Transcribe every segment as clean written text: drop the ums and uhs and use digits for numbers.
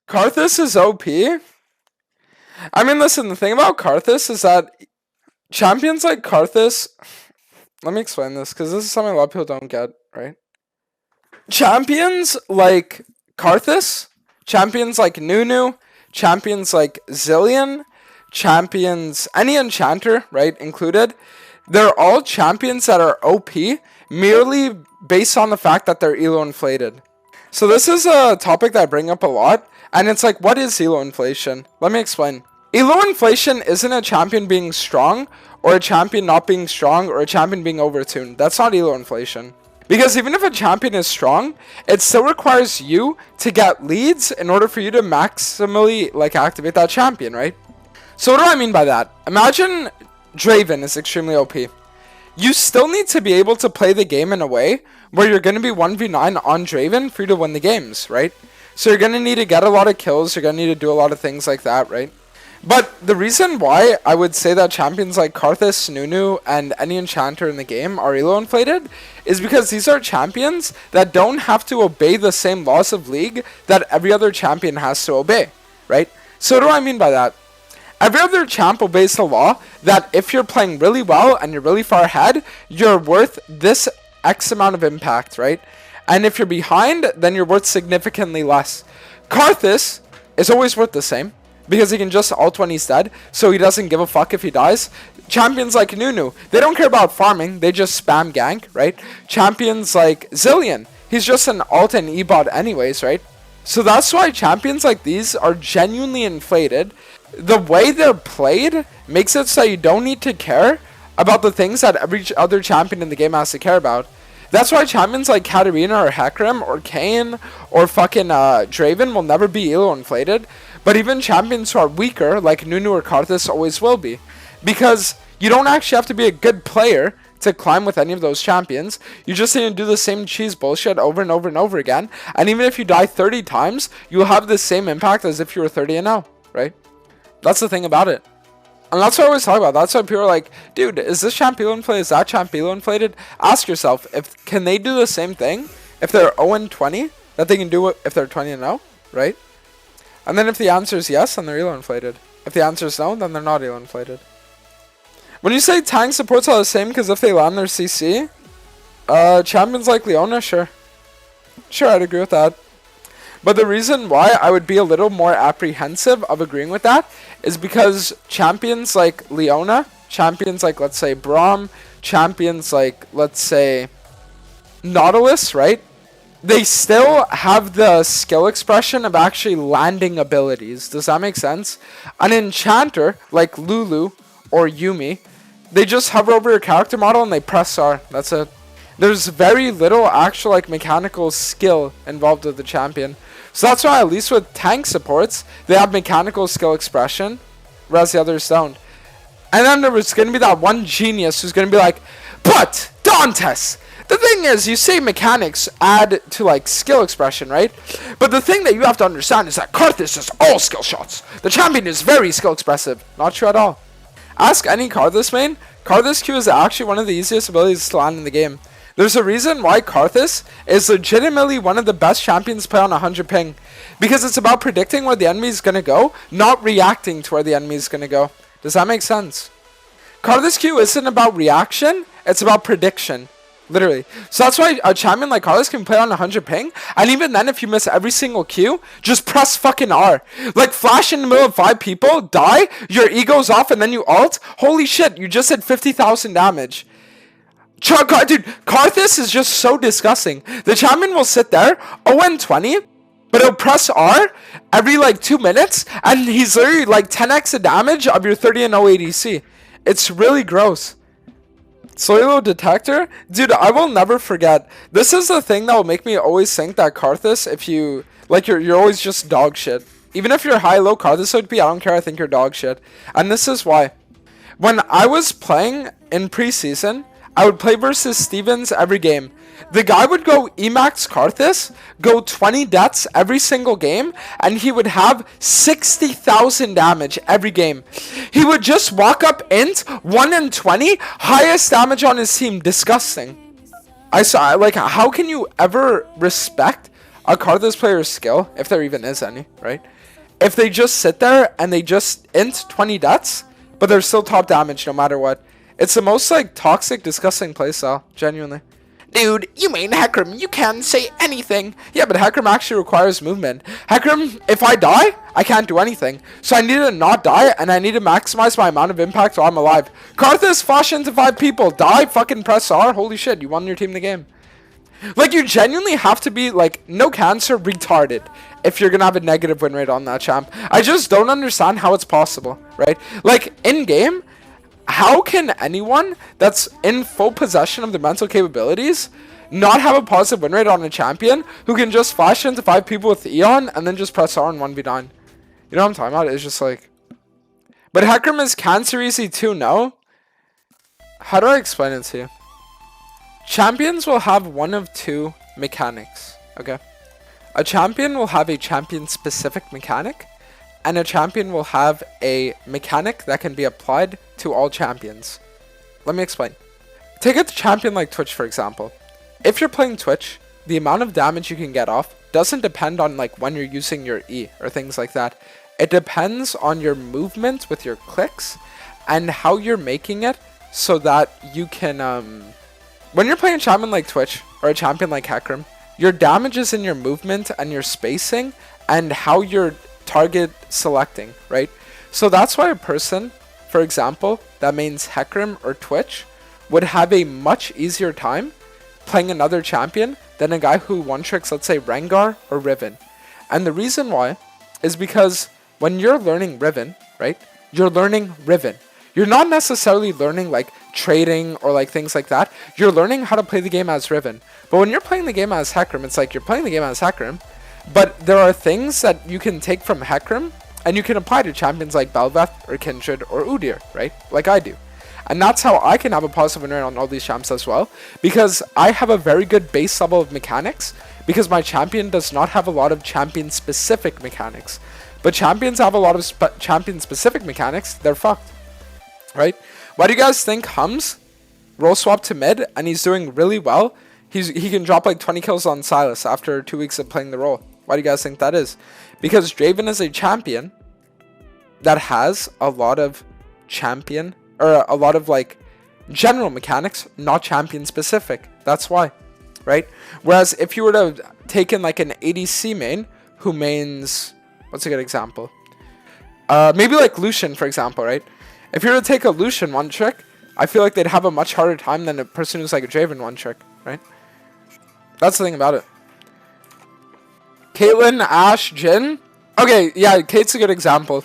Karthus is OP. I mean, listen, the thing about Karthus is that champions like Karthus... Let me explain this, because this is something a lot of people don't get, right? Champions like Karthus, champions like Nunu, champions like Zillion, champions... Any enchanter, right, included. They're all champions that are OP, merely based on the fact that they're elo inflated. So this is a topic that I bring up a lot, and it's like, what is elo inflation? Let me explain. Elo inflation isn't a champion being strong, or a champion not being strong, or a champion being overtuned. That's not elo inflation. Because even if a champion is strong, it still requires you to get leads in order for you to maximally like activate that champion, right? So what do I mean by that? Imagine Draven is extremely OP. You still need to be able to play the game in a way where you're going to be 1v9 on Draven for you to win the games, right? So you're going to need to get a lot of kills, you're going to need to do a lot of things like that, right? But the reason why I would say that champions like Karthus, Nunu, and any enchanter in the game are elo inflated is because these are champions that don't have to obey the same laws of League that every other champion has to obey, right? So what do I mean by that? Every other champ obeys the law that if you're playing really well and you're really far ahead, you're worth this X amount of impact, right? And if you're behind, then you're worth significantly less. Karthus is always worth the same, because he can just ult when he's dead, so he doesn't give a fuck if he dies. Champions like Nunu, they don't care about farming, they just spam gank, right? Champions like Zillion, he's just an ult and E-bot anyways, right? So that's why champions like these are genuinely inflated. The way they're played makes it so you don't need to care about the things that every other champion in the game has to care about. That's why champions like Katarina or Hecarim or Kayn or fucking Draven will never be elo inflated. But even champions who are weaker, like Nunu or Karthus, always will be. Because you don't actually have to be a good player to climb with any of those champions. You just need to do the same cheese bullshit over and over and over again. And even if you die 30 times, you'll have the same impact as if you were 30-0, right? That's the thing about it. And that's what I always talk about. That's why people are like, dude, is this champ elo inflated? Is that champ elo inflated? Ask yourself, can they do the same thing if they're 0-20 that they can do it if they're 20-0, right? And then if the answer is yes, then they're elo inflated. If the answer is no, then they're not elo inflated. When you say tank supports are the same because if they land their CC, champions like Leona, sure. Sure, I'd agree with that. But the reason why I would be a little more apprehensive of agreeing with that is because champions like Leona, champions like, let's say, Braum, champions like, let's say, Nautilus, right? They still have the skill expression of actually landing abilities. Does that make sense? An enchanter like Lulu or Yumi, they just hover over your character model and they press R. That's it. There's very little actual like mechanical skill involved with the champion. So that's why at least with tank supports, they have mechanical skill expression, whereas the others don't. And then there's going to be that one genius who's going to be like, but Dantes, the thing is, you say mechanics add to like skill expression, right? But the thing that you have to understand is that Karthus is all skill shots. The champion is very skill expressive. Not true at all. Ask any Karthus main. Karthus Q is actually one of the easiest abilities to land in the game. There's a reason why Karthus is legitimately one of the best champions to play on 100 ping. Because it's about predicting where the enemy is going to go, not reacting to where the enemy is going to go. Does that make sense? Karthus Q isn't about reaction, it's about prediction. Literally. So that's why a champion like Karthus can play on 100 ping, and even then if you miss every single Q, just press fucking R. Like flash in the middle of 5 people, die, your E goes off, and then you ult. Holy shit, you just did 50,000 damage. Dude, Karthus is just so disgusting. The champion will sit there, 0-20, but he'll press R every like 2 minutes, and he's literally like 10x the damage of your 30-0 ADC. It's really gross. Soilo detector? Dude, I will never forget. This is the thing that will make me always think that Karthus, if you... like, you're always just dog shit. Even if you're high-low Karthus OP, I don't care, I think you're dog shit. And this is why. When I was playing in preseason, I would play versus Stevens every game. The guy would go Emax Karthus, go 20 deaths every single game, and he would have 60,000 damage every game. He would just walk up int, 1-20, highest damage on his team. Disgusting. I saw, like, how can you ever respect a Karthus player's skill, if there even is any, right? If they just sit there and they just int 20 deaths, but they're still top damage no matter what. It's the most like toxic, disgusting playstyle, genuinely. Dude, you main Hecarim, you can't say anything. Yeah, but Hecarim actually requires movement. Hecarim, if I die, I can't do anything. So I need to not die, and I need to maximize my amount of impact while I'm alive. Karthus, flash into 5 people, die, fucking press R, holy shit, you won your team the game. Like, you genuinely have to be, like, no cancer, retarded, if you're gonna have a negative win rate on that champ. I just don't understand how it's possible, right? Like, in-game, how can anyone that's in full possession of their mental capabilities not have a positive win rate on a champion who can just flash into 5 people with Eon and then just press R and 1v9? You know what I'm talking about? It's just like... But Hecarim is cancer easy too, no? How do I explain it to you? Champions will have one of 2 mechanics, okay? A champion will have a champion-specific mechanic, and a champion will have a mechanic that can be applied to all champions. Let me explain. Take a champion like Twitch, for example. If you're playing Twitch, the amount of damage you can get off doesn't depend on like when you're using your E or things like that. It depends on your movement with your clicks and how you're making it so that you can... When you're playing a champion like Twitch or a champion like Hecarim, your damage is in your movement and your spacing and how you're target selecting, right? So that's why a person, for example, that mains Hecarim or Twitch would have a much easier time playing another champion than a guy who one-tricks, let's say, Rengar or Riven. And the reason why is because when you're learning Riven, right, you're learning Riven. You're not necessarily learning like trading or like things like that. You're learning how to play the game as Riven. But when you're playing the game as Hecarim, it's like you're playing the game as Hecarim, but there are things that you can take from Hecarim and you can apply to champions like bel'veth or Kindred or Udyr, right? Like I do. And that's how I can have a positive win rate on all these champs as well, because I have a very good base level of mechanics, because my champion does not have a lot of champion-specific mechanics. But champions have a lot of champion-specific mechanics, they're fucked. Right? Why do you guys think Hums role swap to mid and he's doing really well? He can drop like 20 kills on Sylas after 2 weeks of playing the role. Why do you guys think that is? Because Draven is a champion that has a lot of champion or a lot of like general mechanics, not champion specific. That's why, right? Whereas if you were to take in like an ADC main who mains, what's a good example? Maybe like Lucian, for example, right? If you were to take a Lucian one trick, I feel like they'd have a much harder time than a person who's like a Draven one trick, right? That's the thing about it. Caitlyn, Ashe, Jhin. Okay, yeah, Kate's a good example.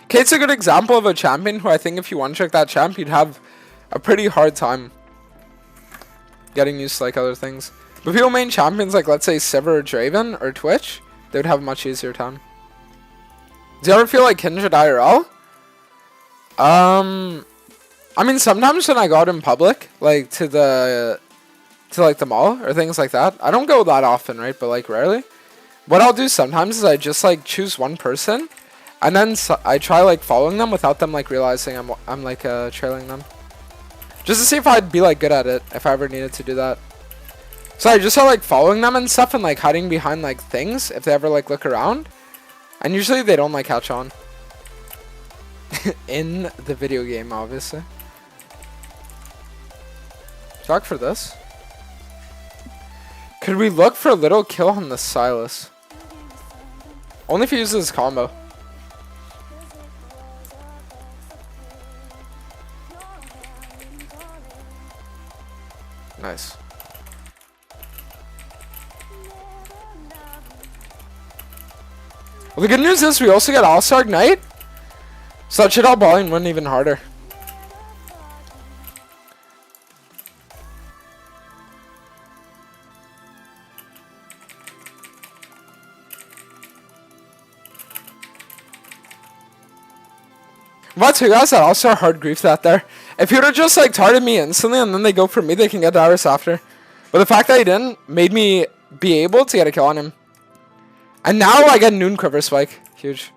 Kate's a good example of a champion who I think if you one trick that champ, you'd have a pretty hard time getting used to like other things. But people main champions like, let's say, Sivir or Draven or Twitch, they would have a much easier time. Do you ever feel like Kindred IRL? I mean, sometimes when I go out in public, like to the mall or things like that, I don't go that often, right? But like rarely. What I'll do sometimes is I just like choose one person, and then I try like following them without them like realizing I'm like trailing them, just to see if I'd be like good at it if I ever needed to do that. So I just start like following them and stuff and like hiding behind like things if they ever like look around, and usually they don't like catch on. In the video game, obviously. Talk for this. Could we look for a little kill on the Sylas? Only if he uses his combo. Nice. Well, the good news is we also get All-Star Ignite. So that should all balling win even harder. What you guys that also hard grief that there. If you would have just like targeted me instantly and then they go for me, they can get Dyrus after. But the fact that he didn't made me be able to get a kill on him. And now I get Noon Quiver Spike. Huge.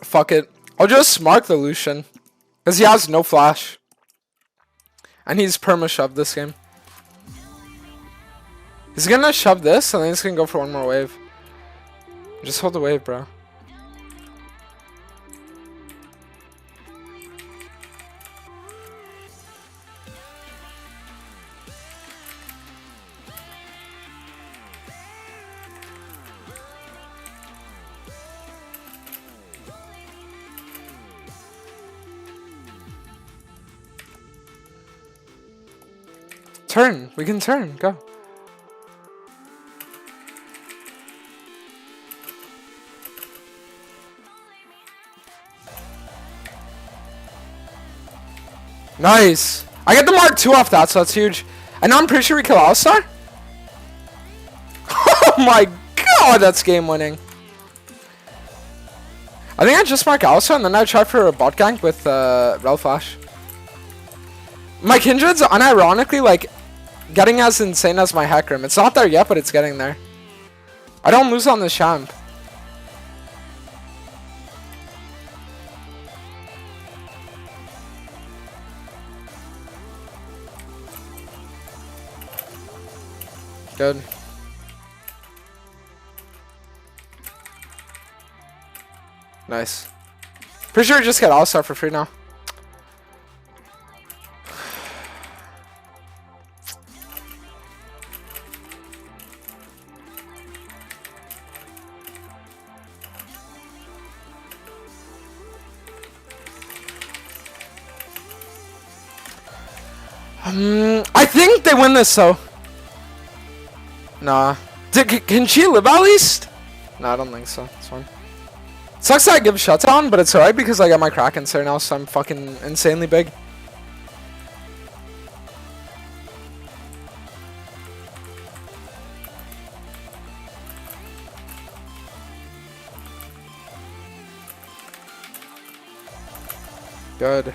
Fuck it. I'll just mark the Lucian. Because he has no flash. And he's perma-shoved this game. He's gonna shove this, and then he's gonna go for one more wave. Just hold the wave, bro. Turn. We can turn. Go. Nice. I get the Mark 2 off that, so that's huge. And now I'm pretty sure we kill All-Star. Oh my god, that's game winning. I think I just mark All-Star and then I try for a bot gank with Rel Flash. My Kindred's unironically like getting as insane as my Hecarim. It's not there yet, but it's getting there. I don't lose on this champ. Good. Nice. Pretty sure I just get All-Star for free now. I think they win this though. Nah. Can she live at least? No, I don't think so. It's fine. Sucks that I give shutdown, but it's alright because I got my Krakens there now, so I'm fucking insanely big. Good.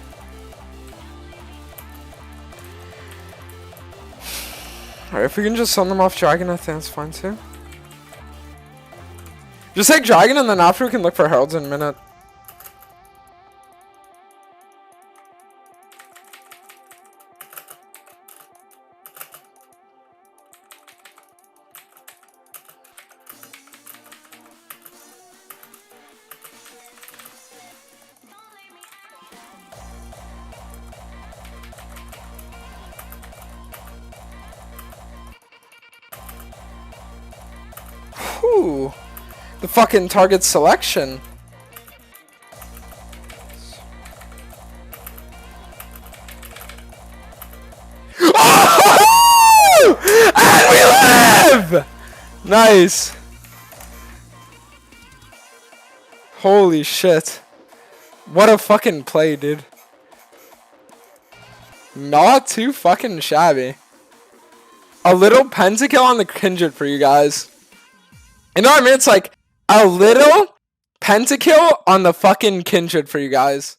Alright, if we can just send them off Dragon, I think that's fine too. Just take Dragon and then after we can look for Heralds in a minute. Whew. The fucking target selection. Oh! And we live! Nice. Holy shit. What a fucking play, dude. Not too fucking shabby. A little pentakill on the Kindred for you guys. You know what I mean? It's like a little pentakill on the fucking Kindred for you guys.